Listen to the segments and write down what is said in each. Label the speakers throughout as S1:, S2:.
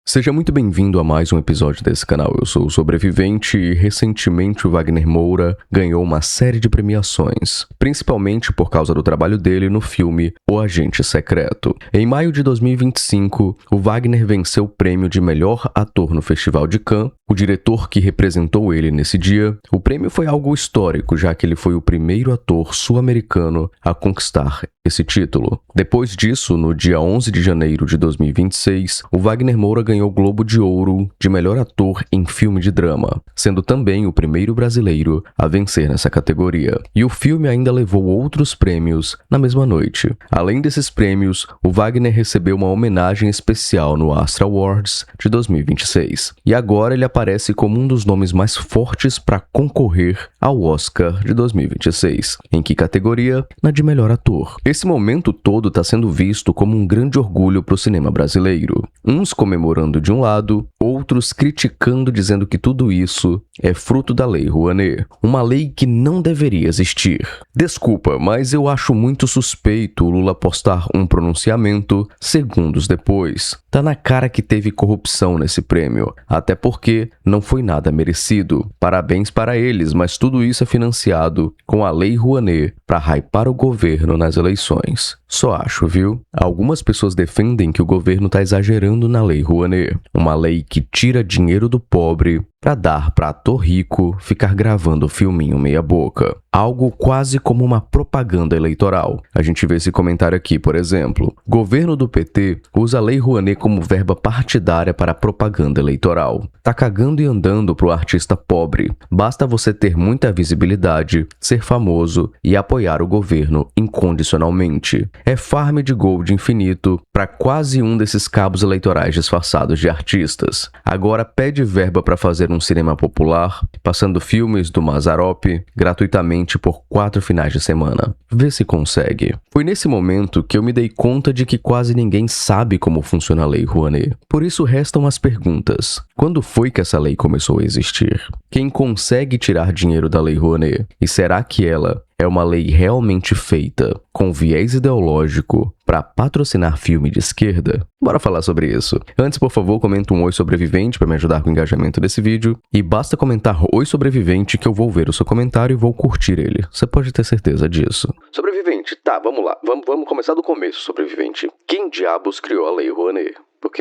S1: Seja muito bem-vindo a mais um episódio desse canal. Eu sou o Sobrevivente e recentemente o Wagner Moura ganhou uma série de premiações, principalmente por causa do trabalho dele no filme O Agente Secreto. Em maio de 2025, o Wagner venceu o prêmio de melhor ator no Festival de Cannes. O diretor que representou ele nesse dia, o prêmio foi algo histórico, já que ele foi o primeiro ator sul-americano a conquistar esse título. Depois disso, no dia 11 de janeiro de 2026, o Wagner Moura ganhou o Globo de Ouro de melhor ator em filme de drama, sendo também o primeiro brasileiro a vencer nessa categoria. E o filme ainda levou outros prêmios na mesma noite. Além desses prêmios, o Wagner recebeu uma homenagem especial no Astra Awards de 2026. E agora ele aparece como um dos nomes mais fortes para concorrer ao Oscar de 2026. Em que categoria? Na de melhor ator. Esse momento todo está sendo visto como um grande orgulho para o cinema brasileiro. Uns comemorando de um lado, outros criticando, dizendo que tudo isso é fruto da Lei Rouanet, uma lei que não deveria existir. Desculpa, mas eu acho muito suspeito o Lula postar um pronunciamento segundos depois. Tá na cara que teve corrupção nesse prêmio, até porque não foi nada merecido. Parabéns para eles, mas tudo isso é financiado com a Lei Rouanet para hypar o governo nas eleições. Só acho, viu? Algumas pessoas defendem que o governo tá exagerando na Lei Rouanet, uma lei que tira dinheiro do pobre para dar para ator rico ficar gravando filminho meia boca. Algo quase como uma propaganda eleitoral. A gente vê esse comentário aqui, por exemplo. Governo do PT usa a Lei Rouanet como verba partidária para propaganda eleitoral. Tá cagando e andando pro artista pobre. Basta você ter muita visibilidade, ser famoso e apoiar o governo incondicionalmente. É farm de gold infinito para quase um desses cabos eleitorais disfarçados de artistas. Agora pede verba para fazer um cinema popular, passando filmes do Mazzaropi gratuitamente por 4 finais de semana. Vê se consegue. Foi nesse momento que eu me dei conta de que quase ninguém sabe como funciona a Lei Rouanet. Por isso restam as perguntas. Quando foi que essa lei começou a existir? Quem consegue tirar dinheiro da Lei Rouanet? E será que ela é uma lei realmente feita com viés ideológico para patrocinar filme de esquerda? Bora falar sobre isso. Antes, por favor, comenta um Oi Sobrevivente para me ajudar com o engajamento desse vídeo. E basta comentar Oi Sobrevivente que eu vou ver o seu comentário e vou curtir ele. Você pode ter certeza disso. Sobrevivente, tá, vamos lá. Vamos começar do começo, Sobrevivente. Quem diabos criou a Lei Rouanet?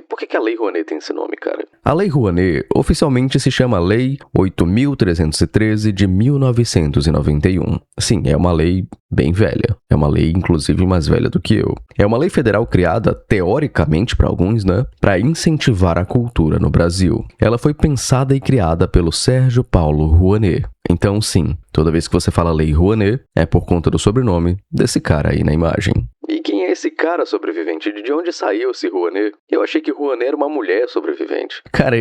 S1: Por que a Lei Rouanet tem esse nome, cara? A Lei Rouanet oficialmente se chama Lei 8.313 de 1991. Sim, é uma lei bem velha. É uma lei, inclusive, mais velha do que eu. É uma lei federal criada, teoricamente para alguns, né? Para incentivar a cultura no Brasil. Ela foi pensada e criada pelo Sérgio Paulo Rouanet. Então, sim, toda vez que você fala Lei Rouanet, é por conta do sobrenome desse cara aí na imagem. E quem é esse cara sobrevivente? De onde saiu esse Rouanet? Eu achei que Rouanet era uma mulher sobrevivente. Cara,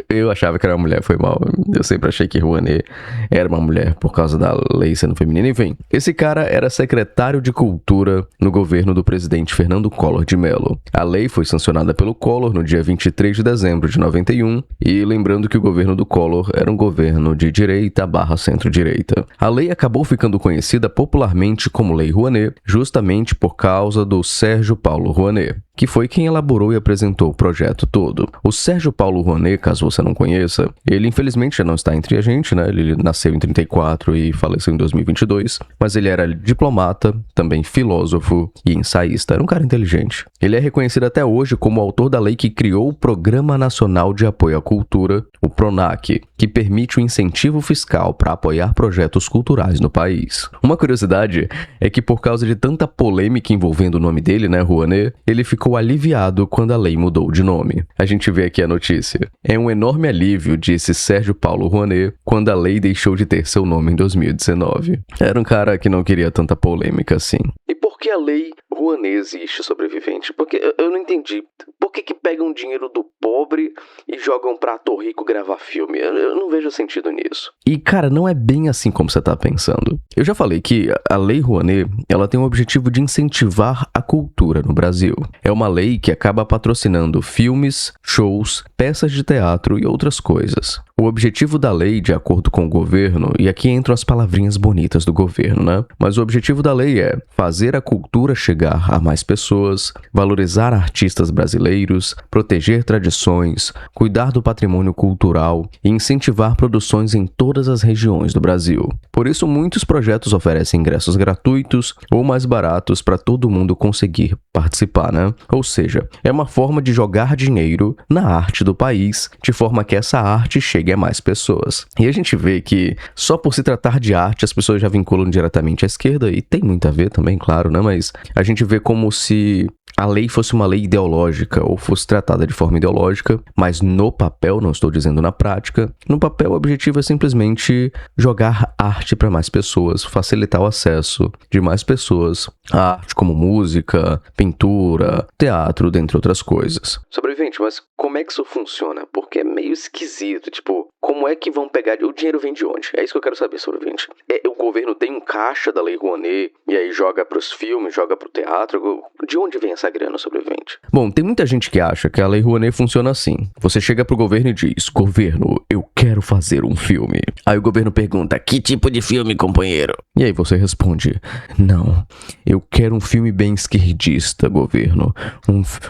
S1: eu achava que era uma mulher, foi mal. Eu sempre achei que Rouanet era uma mulher por causa da lei sendo feminina. Enfim, esse cara era secretário de Cultura no governo do presidente Fernando Collor de Mello. A lei foi sancionada pelo Collor no dia 23 de dezembro de 91. E lembrando que o governo do Collor era um governo de direita / centro-direita. A lei acabou ficando conhecida popularmente como Lei Rouanet, justamente por causa do Sérgio Paulo Rouanet, que foi quem elaborou e apresentou o projeto todo. O Sérgio Paulo Rouanet, caso você não conheça, ele infelizmente já não está entre a gente, né? Ele nasceu em 34 e faleceu em 2022, mas ele era diplomata, também filósofo e ensaísta. Era um cara inteligente. Ele é reconhecido até hoje como o autor da lei que criou o Programa Nacional de Apoio à Cultura, o PRONAC, que permite o incentivo fiscal para apoiar projetos culturais no país. Uma curiosidade é que por causa de tanta polêmica envolvendo o nome dele, né, Rouanet, ele ficou aliviado quando a lei mudou de nome. A gente vê aqui a notícia. É um enorme alívio, disse Sérgio Paulo Rouanet, quando a lei deixou de ter seu nome em 2019. Era um cara que não queria tanta polêmica assim. E por que a Lei Rouanet existe, Sobrevivente? Porque eu não entendi. Por que pegam dinheiro do pobre e jogam pra ator rico gravar filme? Eu não vejo sentido nisso. E, cara, não é bem assim como você tá pensando. Eu já falei que a Lei Rouanet, ela tem o objetivo de incentivar a cultura no Brasil. É uma lei que acaba patrocinando filmes, shows, peças de teatro e outras coisas. O objetivo da lei, de acordo com o governo, e aqui entram as palavrinhas bonitas do governo, né? Mas o objetivo da lei é fazer a cultura chegar a mais pessoas, valorizar artistas brasileiros, proteger tradições, cuidar do patrimônio cultural e incentivar produções em todas as regiões do Brasil. Por isso, muitos projetos oferecem ingressos gratuitos ou mais baratos para todo mundo conseguir participar, né? Ou seja, é uma forma de jogar dinheiro na arte do país, de forma que essa arte chegue a mais pessoas. E a gente vê que só por se tratar de arte, as pessoas já vinculam diretamente à esquerda, e tem muito a ver também, claro, né? Mas a gente vê como se a lei fosse uma lei ideológica ou fosse tratada de forma ideológica, mas no papel, não estou dizendo na prática, no papel o objetivo é simplesmente jogar arte para mais pessoas, facilitar o acesso de mais pessoas à arte como música, pintura, teatro, dentre outras coisas. Sobrevivente, mas como é que isso funciona? Porque é meio esquisito, tipo, como é que vão pegar... O dinheiro vem de onde? É isso que eu quero saber, sobrevivente. O governo tem um caixa da Lei Rouanet e aí joga pros filmes, joga pro teatro? De onde vem essa grana, sobrevivente? Bom, tem muita gente que acha que a Lei Rouanet funciona assim. Você chega pro governo e diz: governo, eu quero fazer um filme. Aí o governo pergunta: que tipo de filme, companheiro? E aí você responde: não, eu quero um filme bem esquerdista, governo.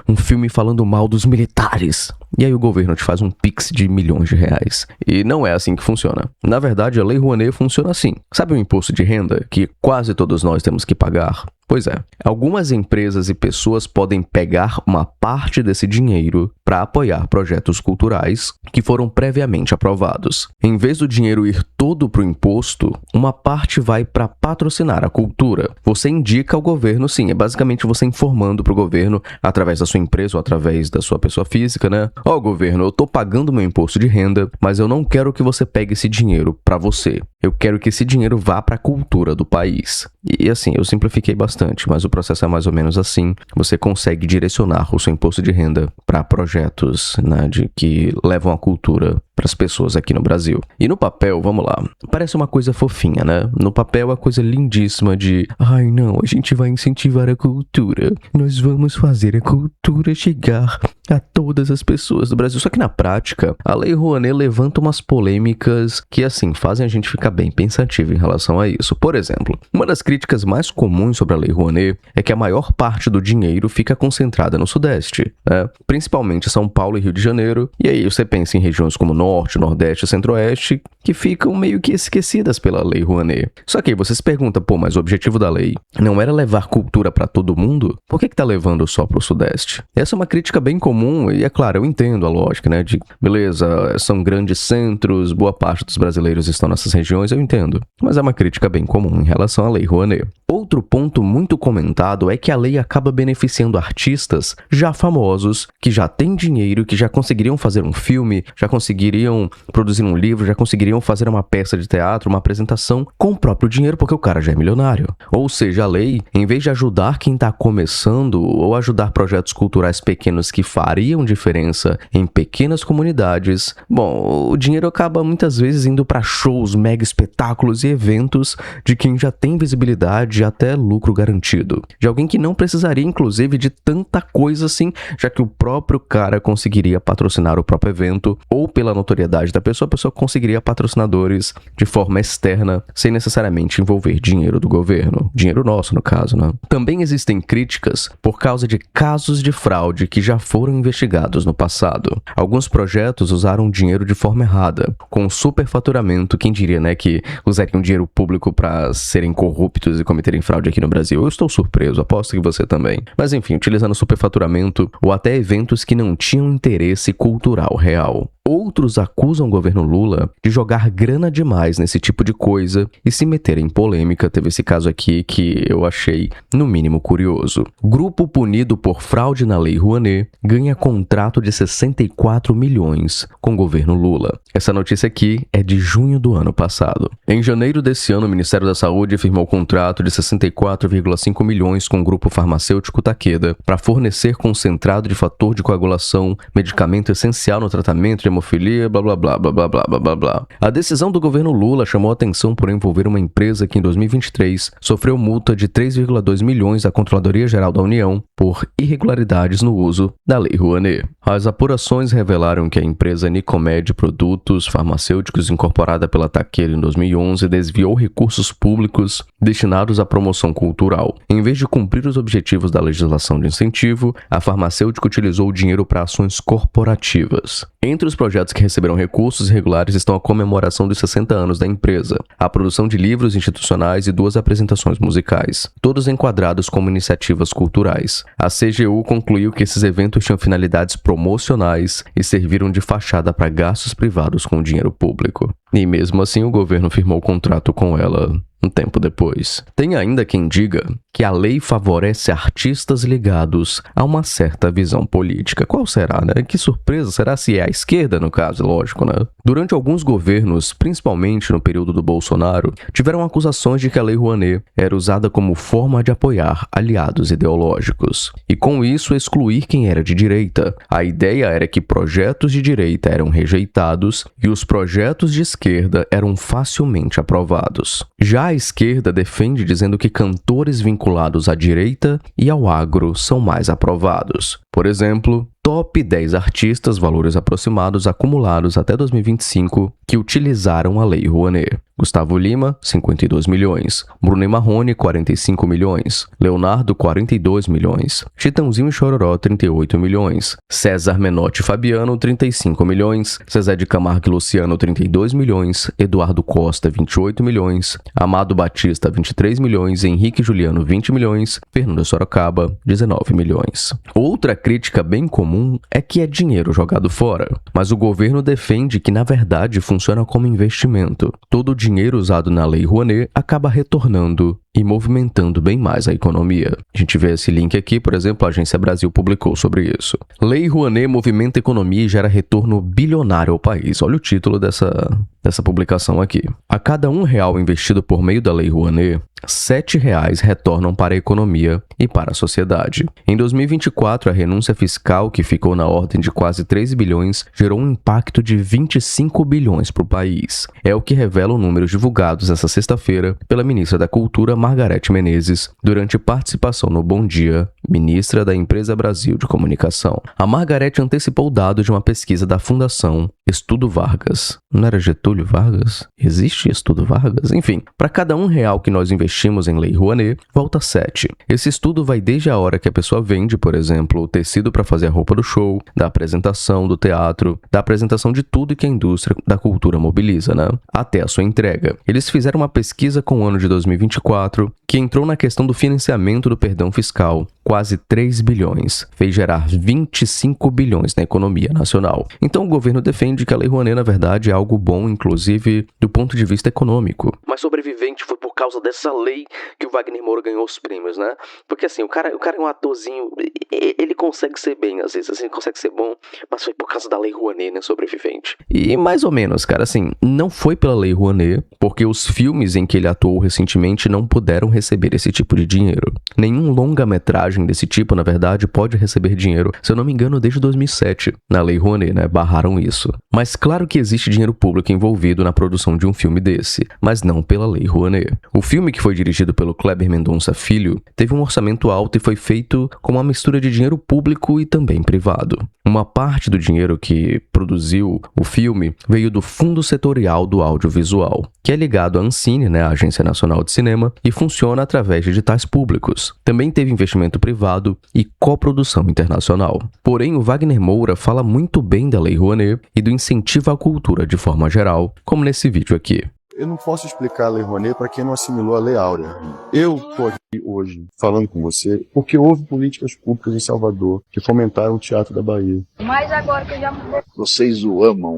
S1: Um filme falando mal dos militares. E aí o governo te faz um pix de milhões de reais. E não é assim que funciona. Na verdade, a Lei Rouanet funciona assim. Sabe o imposto de renda que quase todos nós temos que pagar? Pois é, algumas empresas e pessoas podem pegar uma parte desse dinheiro para apoiar projetos culturais que foram previamente aprovados. Em vez do dinheiro ir todo para o imposto, uma parte vai para patrocinar a cultura. Você indica ao governo, sim, é basicamente você informando para o governo, através da sua empresa ou através da sua pessoa física, né? Ó, governo, eu tô pagando meu imposto de renda, mas eu não quero que você pegue esse dinheiro para você. Eu quero que esse dinheiro vá para a cultura do país. E assim, eu simplifiquei bastante, mas o processo é mais ou menos assim. Você consegue direcionar o seu imposto de renda para projetos, né, que levam a cultura para as pessoas aqui no Brasil. E no papel, vamos lá, parece uma coisa fofinha, né? No papel é coisa lindíssima de: ai não, a gente vai incentivar a cultura. Nós vamos fazer a cultura chegar a todas as pessoas do Brasil. Só que na prática, a Lei Rouanet levanta umas polêmicas que, assim, fazem a gente ficar bem pensativo em relação a isso. Por exemplo, uma das críticas mais comuns sobre a Lei Rouanet é que a maior parte do dinheiro fica concentrada no Sudeste, né? Principalmente São Paulo e Rio de Janeiro. E aí você pensa em regiões como Norte, Nordeste e Centro-Oeste, que ficam meio que esquecidas pela Lei Rouanet. Só que aí você se pergunta: pô, mas o objetivo da lei não era levar cultura para todo mundo? Por que tá levando só pro Sudeste? Essa é uma crítica bem comum e, é claro, eu entendo a lógica, né? De, beleza, são grandes centros, boa parte dos brasileiros estão nessas regiões, eu entendo. Mas é uma crítica bem comum em relação à Lei Rouanet. Outro ponto muito comentado é que a lei acaba beneficiando artistas já famosos, que já têm dinheiro, que já conseguiriam fazer um filme, já conseguiriam produzir um livro, já conseguiriam fazer uma peça de teatro, uma apresentação com o próprio dinheiro, porque o cara já é milionário. Ou seja, a lei, em vez de ajudar quem está começando ou ajudar projetos culturais pequenos que fariam diferença em pequenas comunidades, bom, o dinheiro acaba muitas vezes indo para shows, mega espetáculos e eventos de quem já tem visibilidade e até lucro garantido. De alguém que não precisaria, inclusive, de tanta coisa assim, já que o próprio cara conseguiria patrocinar o próprio evento, ou pela notoriedade da pessoa, a pessoa conseguiria patrocinadores de forma externa, sem necessariamente envolver dinheiro do governo. Dinheiro nosso, no caso, né? Também existem críticas por causa de casos de fraude que já foram investigados no passado. Alguns projetos usaram dinheiro de forma errada, com superfaturamento, quem diria, né, que usariam dinheiro público para serem corruptos e cometerem fraude aqui no Brasil. Eu estou surpreso, aposto que você também. Mas enfim, utilizando superfaturamento ou até eventos que não tinham interesse cultural real. Outros acusam o governo Lula de jogar grana demais nesse tipo de coisa e se meter em polêmica. Teve esse caso aqui que eu achei, no mínimo, curioso. Grupo punido por fraude na Lei Rouanet ganha contrato de 64 milhões com o governo Lula. Essa notícia aqui é de junho do ano passado. Em janeiro desse ano, o Ministério da Saúde firmou contrato de 64,5 milhões com o grupo farmacêutico Takeda para fornecer concentrado de fator de coagulação, medicamento essencial no tratamento de hemofilia, blá blá blá blá blá blá blá blá blá. A decisão do governo Lula chamou a atenção por envolver uma empresa que em 2023 sofreu multa de 3,2 milhões à Controladoria Geral da União por irregularidades no uso da Lei Rouanet. As apurações revelaram que a empresa Nicomed Produtos Farmacêuticos, incorporada pela Takeda em 2011, desviou recursos públicos destinados à promoção cultural. Em vez de cumprir os objetivos da legislação de incentivo, a farmacêutica utilizou o dinheiro para ações corporativas. Entre os projetos que receberam recursos irregulares estão a comemoração dos 60 anos da empresa, a produção de livros institucionais e 2 apresentações musicais, todos enquadrados como iniciativas culturais. A CGU concluiu que esses eventos tinham finalidades promocionais e serviram de fachada para gastos privados com dinheiro público. E mesmo assim o governo firmou o contrato com ela um tempo depois. Tem ainda quem diga que a lei favorece artistas ligados a uma certa visão política. Qual será, né? Que surpresa, será se é a esquerda, no caso, lógico, né? Durante alguns governos, principalmente no período do Bolsonaro, tiveram acusações de que a Lei Rouanet era usada como forma de apoiar aliados ideológicos. E com isso excluir quem era de direita. A ideia era que projetos de direita eram rejeitados e os projetos de esquerda eram facilmente aprovados. Já a esquerda defende dizendo que cantores vinculados à direita e ao agro são mais aprovados. Por exemplo, top 10 artistas, valores aproximados acumulados até 2025, que utilizaram a Lei Rouanet. Gustavo Lima, 52 milhões. Bruno Marrone, 45 milhões. Leonardo, 42 milhões. Chitãozinho e Chororó, 38 milhões. César Menotti e Fabiano, 35 milhões. Zezé de Camargo e Luciano, 32 milhões. Eduardo Costa, 28 milhões. Amado Batista, 23 milhões. Henrique Juliano, 20 milhões. Fernando Sorocaba, 19 milhões. Outra crítica bem comum é que é dinheiro jogado fora, mas o governo defende que na verdade funciona como investimento. Todo o dinheiro usado na Lei Rouanet acaba retornando e movimentando bem mais a economia. A gente vê esse link aqui, por exemplo, a Agência Brasil publicou sobre isso. Lei Rouanet movimenta a economia e gera retorno bilionário ao país. Olha o título dessa publicação aqui. A cada R$1 investido por meio da Lei Rouanet, R$7 retornam para a economia e para a sociedade. Em 2024, a renúncia fiscal, que ficou na ordem de quase 3 bilhões, gerou um impacto de 25 bilhões para o país. É o que revelam números divulgados nesta sexta-feira pela ministra da Cultura, Margareth Menezes, durante participação no Bom Dia, ministra da Empresa Brasil de Comunicação. A Margareth antecipou o dado de uma pesquisa da Fundação Estudo Vargas. Não era Getúlio Vargas? Existe Estudo Vargas? Enfim, para cada R$1 que nós investimos em Lei Rouanet, volta 7. Esse estudo vai desde a hora que a pessoa vende, por exemplo, o tecido para fazer a roupa do show, da apresentação do teatro, da apresentação de tudo que a indústria da cultura mobiliza, né? Até a sua entrega. Eles fizeram uma pesquisa com o ano de 2024, que entrou na questão do financiamento do perdão fiscal, quase 3 bilhões, fez gerar 25 bilhões na economia nacional. Então o governo defende que a Lei Rouanet, na verdade, é algo bom, inclusive do ponto de vista econômico. Mas sobrevivente foi por causa dessa lei que o Wagner Moura ganhou os prêmios, né? Porque assim, o cara é um atorzinho, ele consegue ser bem, às vezes, assim, consegue ser bom, mas foi por causa da Lei Rouanet, né, sobrevivente. E mais ou menos, cara, assim, não foi pela Lei Rouanet, porque os filmes em que ele atuou recentemente não puderam receber esse tipo de dinheiro. Nenhum longa-metragem desse tipo, na verdade, pode receber dinheiro, se eu não me engano, desde 2007. Na Lei Rouanet, né, barraram isso. Mas claro que existe dinheiro público envolvido na produção de um filme desse, mas não pela Lei Rouanet. O filme, que foi dirigido pelo Kleber Mendonça Filho, teve um orçamento alto e foi feito com uma mistura de dinheiro público e também privado. Uma parte do dinheiro que produziu o filme veio do Fundo Setorial do Audiovisual, que é ligado à Ancine, né, a Agência Nacional de Cinema, e funciona através de editais públicos. Também teve investimento privado e coprodução internacional. Porém, o Wagner Moura fala muito bem da Lei Rouanet e do incentivo à cultura de forma geral, como nesse vídeo aqui.
S2: Eu não posso explicar a Lei Rouanet para quem não assimilou a Lei Áurea. Eu estou aqui hoje falando com você porque houve políticas públicas em Salvador que fomentaram o Teatro da Bahia.
S3: Mas agora que eu já mudei.
S2: Vocês o amam.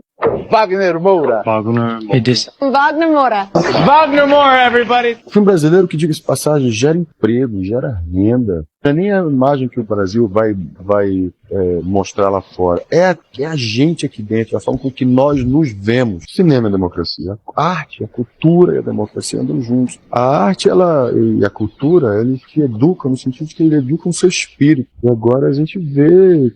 S2: Wagner Moura!
S4: Wagner
S3: Moura!
S4: Wagner Moura, everybody!
S2: O filme brasileiro, que diga-se de passagem, gera emprego, gera renda. Não é nem a imagem que o Brasil vai mostrar lá fora. É a gente aqui dentro, a forma com que nós nos vemos. Cinema é democracia. A arte, a cultura e a democracia andam juntos. A arte e a cultura, eles te educam no sentido de que eles educam o seu espírito. E agora a gente vê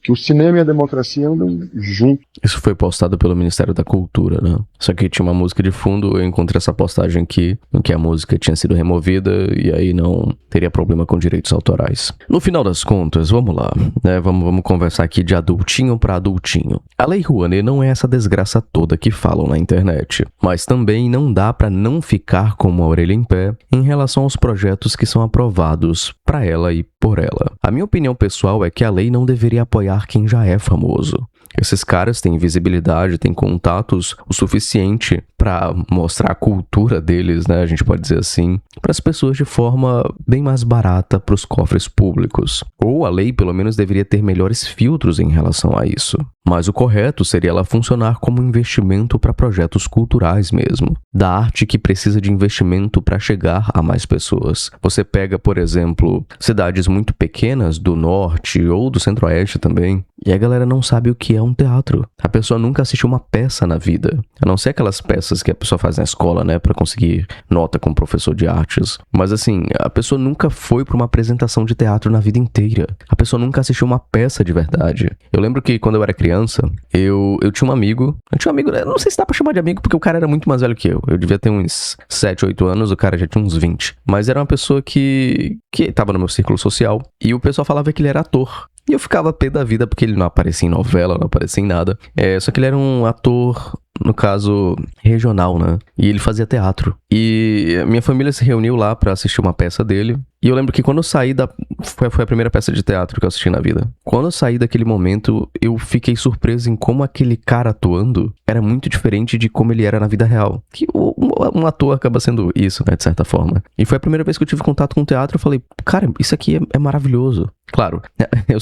S2: que o cinema e a democracia andam juntos.
S1: Isso foi postado pelo Ministério da Cultura, né? Só que tinha uma música de fundo, eu encontrei essa postagem aqui, em que a música tinha sido removida e aí não teria problema com direitos autorais. No final das contas, vamos lá, né? Vamos conversar aqui de adultinho para adultinho. A Lei Rouanet não é essa desgraça toda que falam na internet, mas também não dá para não ficar com uma orelha em pé em relação aos projetos que são aprovados para ela e por ela. A minha opinião pessoal é que a lei não deveria apoiar quem já é famoso. Esses caras têm visibilidade, têm contatos o suficiente para mostrar a cultura deles, né, a gente pode dizer assim, para as pessoas de forma bem mais barata para os cofres públicos. Ou a lei, pelo menos, deveria ter melhores filtros em relação a isso. Mas o correto seria ela funcionar como investimento para projetos culturais mesmo, da arte que precisa de investimento para chegar a mais pessoas. Você pega, por exemplo, cidades muito pequenas do norte ou do centro-oeste também, e a galera não sabe o que é um teatro. A pessoa nunca assistiu uma peça na vida, a não ser aquelas peças que a pessoa faz na escola, né, para conseguir nota com o professor de artes. Mas assim, a pessoa nunca foi para uma apresentação de teatro na vida inteira. A pessoa nunca assistiu uma peça de verdade. Eu lembro que quando eu era criança, eu tinha um amigo, eu não sei se dá pra chamar de amigo, porque o cara era muito mais velho que eu devia ter uns 7, 8 anos, o cara já tinha uns 20, mas era uma pessoa que tava no meu círculo social, e o pessoal falava que ele era ator. E eu ficava pé da vida porque ele não aparecia em novela, não aparecia em nada. Só que ele era um ator, no caso, regional, né? E ele fazia teatro. E minha família se reuniu lá pra assistir uma peça dele. E eu lembro que quando eu saí foi a primeira peça de teatro que eu assisti na vida. Quando eu saí daquele momento, eu fiquei surpreso em como aquele cara atuando era muito diferente de como ele era na vida real. Que um ator acaba sendo isso, né, de certa forma. E foi a primeira vez que eu tive contato com o teatro, eu falei, cara, isso aqui é maravilhoso. Claro, eu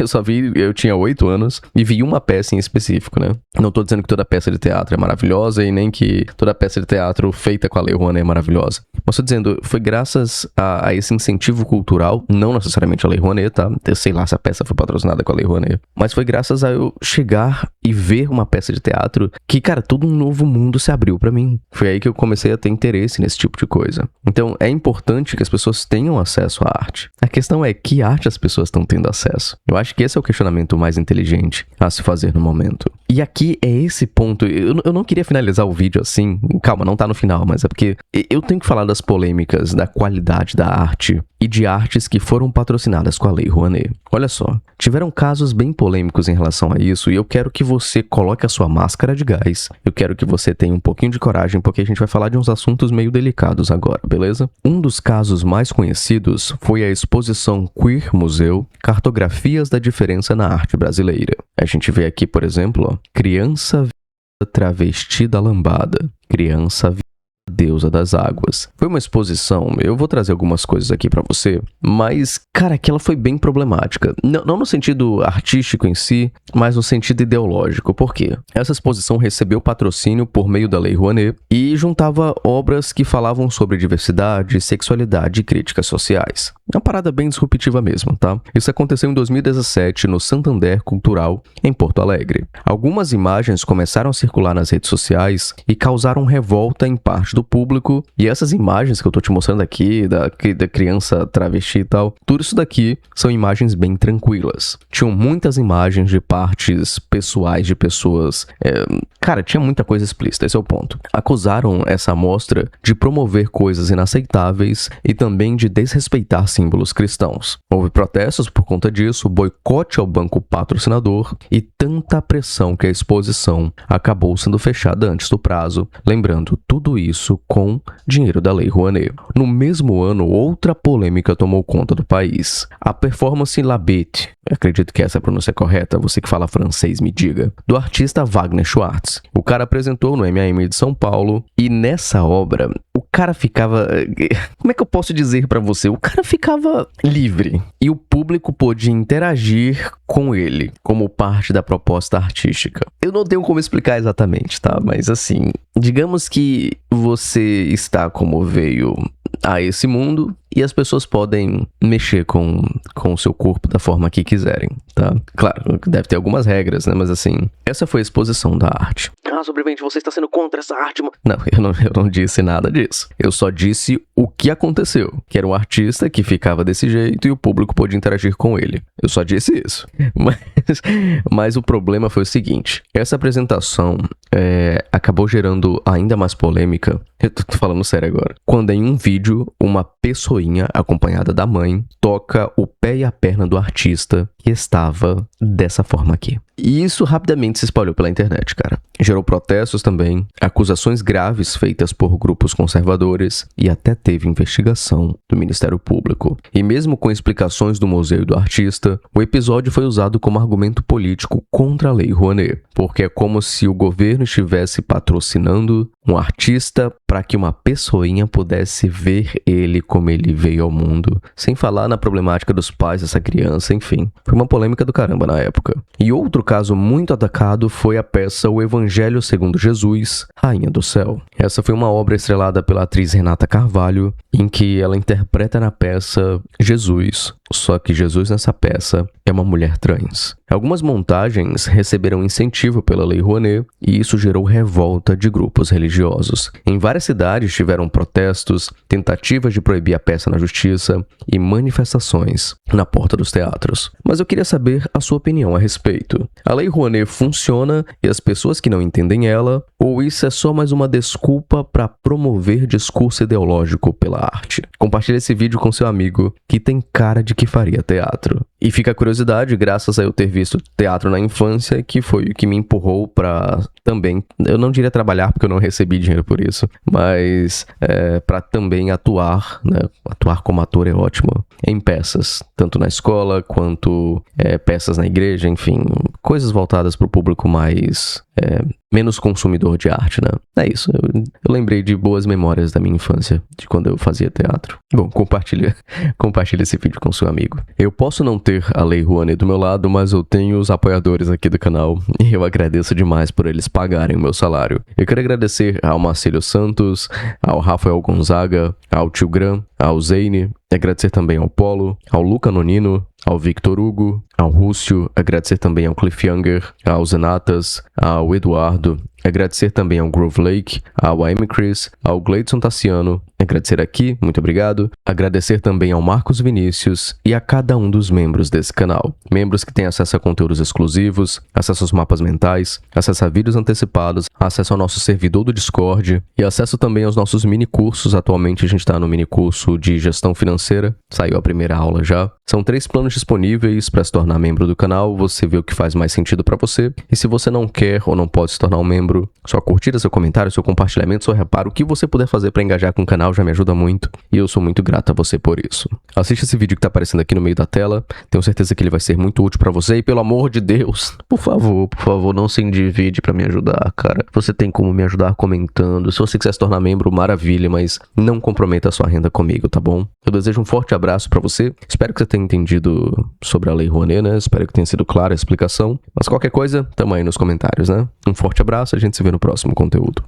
S1: só vi, eu tinha 8 anos e vi uma peça em específico, né? Não tô dizendo que toda peça de teatro é maravilhosa e nem que toda peça de teatro feita com a Lei Rouanet é maravilhosa. Mas tô dizendo, foi graças a esse incentivo cultural, não necessariamente a Lei Rouanet, tá? Eu sei lá se a peça foi patrocinada com a Lei Rouanet. Mas foi graças a eu chegar e ver uma peça de teatro que, cara, todo um novo mundo se abriu pra mim. Foi aí que eu comecei a ter interesse nesse tipo de coisa. Então, é importante que as pessoas tenham acesso à arte. A questão é que arte as pessoas estão tendo acesso. Eu acho que esse é o questionamento mais inteligente a se fazer no momento. E aqui é esse ponto. Eu não queria finalizar o vídeo assim. Calma, não tá no final, mas é porque eu tenho que falar das polêmicas, da qualidade da arte e de artes que foram patrocinadas com a Lei Rouanet. Olha só, tiveram casos bem polêmicos em relação a isso e eu quero que você coloque a sua máscara de gás. Eu quero que você tenha um pouquinho de coragem porque a gente vai falar de uns assuntos meio delicados agora, beleza? Um dos casos mais conhecidos foi a exposição Queer Museu, Cartografias da Diferença na Arte Brasileira. A gente vê aqui, por exemplo, ó, criança travesti da lambada, criança deusa das águas. Foi uma exposição, eu vou trazer algumas coisas aqui pra você, mas, cara, que ela foi bem problemática. Não no sentido artístico em si, mas no sentido ideológico. Por quê? Essa exposição recebeu patrocínio por meio da Lei Rouanet e juntava obras que falavam sobre diversidade, sexualidade e críticas sociais. Uma parada bem disruptiva mesmo, tá? Isso aconteceu em 2017 no Santander Cultural, em Porto Alegre. Algumas imagens começaram a circular nas redes sociais e causaram revolta em parte do público, e essas imagens que eu tô te mostrando aqui, da criança travesti e tal, tudo isso daqui são imagens bem tranquilas. Tinham muitas imagens de partes pessoais de pessoas, cara, tinha muita coisa explícita, esse é o ponto. Acusaram essa amostra de promover coisas inaceitáveis e também de desrespeitar símbolos cristãos. Houve protestos por conta disso, boicote ao banco patrocinador e tanta pressão que a exposição acabou sendo fechada antes do prazo. Lembrando, tudo isso com dinheiro da Lei Rouanet. No mesmo ano, outra polêmica tomou conta do país. A performance La Bête, acredito que essa é a pronúncia correta, você que fala francês me diga, do artista Wagner Schwartz. O cara apresentou no MAM de São Paulo e nessa obra, o cara ficava... Como é que eu posso dizer pra você? O cara ficava livre e o público pôde interagir com ele como parte da proposta artística. Eu não tenho como explicar exatamente, tá? Mas assim, digamos que você está como veio a esse mundo e as pessoas podem mexer com o seu corpo da forma que quiserem, tá? Claro, deve ter algumas regras, né? Mas assim, essa foi a exposição da arte. Ah, sobrevivente, você está sendo contra essa arte, mano. Não, eu não disse nada disso. Eu só disse o que aconteceu, que era um artista que ficava desse jeito e o público pôde interagir com ele. Eu só disse isso. Mas o problema foi o seguinte, essa apresentação acabou gerando ainda mais polêmica. Eu tô falando sério agora. Quando em um vídeo, uma pessoinha acompanhada da mãe toca o pé e a perna do artista que estava dessa forma aqui. E isso rapidamente se espalhou pela internet, cara. Gerou protestos também, acusações graves feitas por grupos conservadores e até teve investigação do Ministério Público. E mesmo com explicações do museu e do artista, o episódio foi usado como argumento político contra a Lei Rouanet, porque é como se o governo estivesse patrocinando um artista para que uma pessoinha pudesse ver ele como ele veio ao mundo, sem falar na problemática dos pais dessa criança, enfim. Foi uma polêmica do caramba na época. E outro caso muito atacado foi a peça O Evangelho segundo Jesus, Rainha do Céu. Essa foi uma obra estrelada pela atriz Renata Carvalho, em que ela interpreta na peça Jesus, só que Jesus nessa peça é uma mulher trans. Algumas montagens receberam incentivo pela Lei Rouanet e isso gerou revolta de grupos religiosos. Em várias cidades tiveram protestos, tentativas de proibir a peça na justiça e manifestações na porta dos teatros. Mas eu queria saber a sua opinião a respeito. A Lei Rouanet funciona e as pessoas que não entendem ela, ou isso é só mais uma desculpa para promover discurso ideológico pela arte? Compartilhe esse vídeo com seu amigo que tem cara de que faria teatro. E fica a curiosidade, graças a eu ter visto teatro na infância, que foi o que me empurrou para também, eu não diria trabalhar porque eu não recebi dinheiro por isso, mas para também atuar, né? Atuar como ator é ótimo, em peças, tanto na escola quanto peças na igreja, enfim, coisas voltadas para o público mais menos consumidor de arte, né? É isso, eu lembrei de boas memórias da minha infância, de quando eu fazia teatro. Bom, compartilha esse vídeo com seu amigo. Eu posso não ter a Lei Rouanet do meu lado, mas eu tenho os apoiadores aqui do canal e eu agradeço demais por eles pagarem o meu salário. Eu quero agradecer ao Marcelo Santos, ao Rafael Gonzaga, ao Tio Gran, ao Zeine, agradecer também ao Polo, ao Luca Nonino, ao Victor Hugo, ao Rússio, agradecer também ao Cliffhanger, ao Zenatas, ao Eduardo, agradecer também ao Grove Lake, ao AM Chris, ao Gleidson Tassiano, agradecer aqui, muito obrigado, agradecer também ao Marcos Vinícius e a cada um dos membros desse canal. Membros que têm acesso a conteúdos exclusivos, acesso aos mapas mentais, acesso a vídeos antecipados, acesso ao nosso servidor do Discord e acesso também aos nossos mini cursos. Atualmente a gente está no mini curso de gestão financeira, saiu a primeira aula já. São 3 planos disponíveis para se tornar membro do canal, você vê o que faz mais sentido para você. E se você não quer ou não pode se tornar um membro, sua curtida, seu comentário, seu compartilhamento, seu reparo, o que você puder fazer para engajar com o canal já me ajuda muito e eu sou muito grato a você por isso. Assista esse vídeo que tá aparecendo aqui no meio da tela, tenho certeza que ele vai ser muito útil para você e pelo amor de Deus, por favor, não se endivide para me ajudar, cara. Você tem como me ajudar comentando, se você quiser se tornar membro, maravilha, mas não comprometa a sua renda comigo, tá bom? Eu desejo um forte abraço para você, espero que você tenha entendido sobre a Lei Rouanet, né? Espero que tenha sido clara a explicação, mas qualquer coisa, tamo aí nos comentários, né? Um forte abraço, a gente se vê no próximo conteúdo.